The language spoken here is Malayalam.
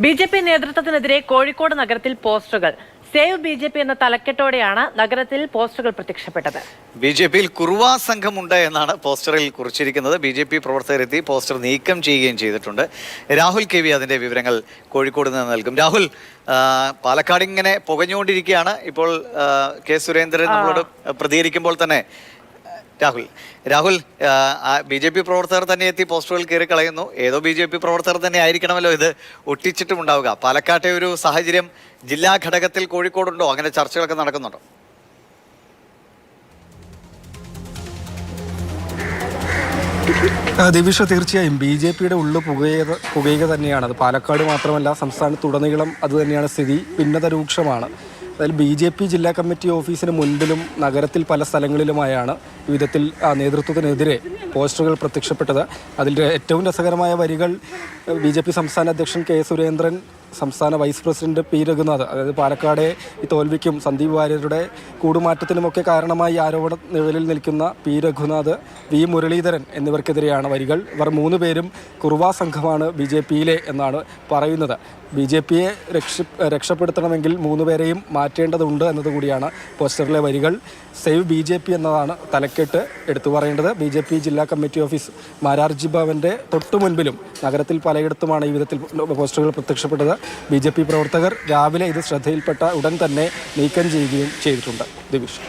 ബി.ജെ.പി നേതൃത്വത്തിനെതിരെ കോഴിക്കോട് നഗരത്തിൽ പോസ്റ്ററുകൾ. സേവ് ബി.ജെ.പി എന്ന തലക്കെട്ടോടെയാണ് നഗരത്തിൽ പോസ്റ്ററുകൾ പ്രത്യക്ഷപ്പെട്ടത്. ബി.ജെ.പിയിൽ കുറുവാ സംഘമുണ്ട് എന്നാണ് പോസ്റ്ററിൽ കുറിച്ചിരിക്കുന്നത്. ബി.ജെ.പി പ്രവർത്തകരെത്തി പോസ്റ്റർ നീക്കം ചെയ്യുകയും ചെയ്തിട്ടുണ്ട്. രാഹുൽ കെ വി അതിന്റെ വിവരങ്ങൾ കോഴിക്കോട് നിന്ന് നൽകും. രാഹുൽ, പാലക്കാട് ഇങ്ങനെ പുകഞ്ഞുകൊണ്ടിരിക്കുകയാണ്. ഇപ്പോൾ കെ സുരേന്ദ്രൻ നമ്മളോട് പ്രതികരിക്കുമ്പോൾ തന്നെ രാഹുൽ ബി.ജെ.പി പ്രവർത്തകർ തന്നെ എത്തി പോസ്റ്ററുകൾ കയറി കളയുന്നു. ഏതോ ബി.ജെ.പി പ്രവർത്തകർ തന്നെ ആയിരിക്കണമല്ലോ ഇത് ഒട്ടിച്ചിട്ടുമുണ്ടാവുക. പാലക്കാട്ടെ ഒരു സാഹചര്യം ജില്ലാ ഘടകത്തിൽ കോഴിക്കോടുണ്ടോ? അങ്ങനെ ചർച്ചകളൊക്കെ നടക്കുന്നുണ്ടോ? ദിവിഷ, തീർച്ചയായും ബി.ജെ.പിയുടെ ഉള്ളു പുകയുക തന്നെയാണ്. അത് പാലക്കാട് മാത്രമല്ല, സംസ്ഥാനത്തുടനീളം അത് തന്നെയാണ് സ്ഥിതി. ഭിന്നത രൂക്ഷമാണ്. അതിൽ ബി.ജെ.പി ജില്ലാ കമ്മിറ്റി ഓഫീസിന് മുൻപിലും നഗരത്തിൽ പല സ്ഥലങ്ങളിലുമായാണ് ഈ വിധത്തിൽ നേതൃത്വത്തിനെതിരെ പോസ്റ്ററുകൾ പ്രത്യക്ഷപ്പെട്ടത്. അതിൽ ഏറ്റവും രസകരമായ വരികൾ ബി.ജെ.പി സംസ്ഥാന അധ്യക്ഷൻ കെ സുരേന്ദ്രൻ, സംസ്ഥാന വൈസ് പ്രസിഡന്റ് പി രഘുനാഥ്, അതായത് പാലക്കാടെ ഈ തോൽവിക്കും സന്ദീപ് വാര്യരുടെ കൂടുമാറ്റത്തിനുമൊക്കെ കാരണമായി ആരോപണ നിഴലിൽ നിൽക്കുന്ന പി രഘുനാഥ്, വി മുരളീധരൻ എന്നിവർക്കെതിരെയാണ് വരികൾ. ഇവർ 3 പേരും കുറുവാ സംഘമാണ് ബി.ജെ.പിയിലെ എന്നാണ് പറയുന്നത്. ബി.ജെ.പിയെ രക്ഷപ്പെടുത്തണമെങ്കിൽ 3 പേരെയും മാറ്റേണ്ടതുണ്ട് എന്നതുകൂടിയാണ് പോസ്റ്ററിലെ വരികൾ. സേവ് ബി.ജെ.പി എന്നതാണ് തലക്കെട്ട്. എടുത്തു പറയേണ്ടത്, ബി.ജെ.പി ജില്ലാ കമ്മിറ്റി ഓഫീസ് മാരാർജി ഭവൻ്റെ തൊട്ടു മുൻപിലും നഗരത്തിൽ പലയിടത്തുമാണ് ഈ വിധത്തിൽ പോസ്റ്ററുകൾ പ്രത്യക്ഷപ്പെട്ടത്. ബി.ജെ.പി പ്രവർത്തകർ രാവിലെ ഇത് ശ്രദ്ധയിൽപ്പെട്ട ഉടൻ തന്നെ നീക്കം ചെയ്യുകയും ചെയ്തിട്ടുണ്ട്. ദിവിഷ്.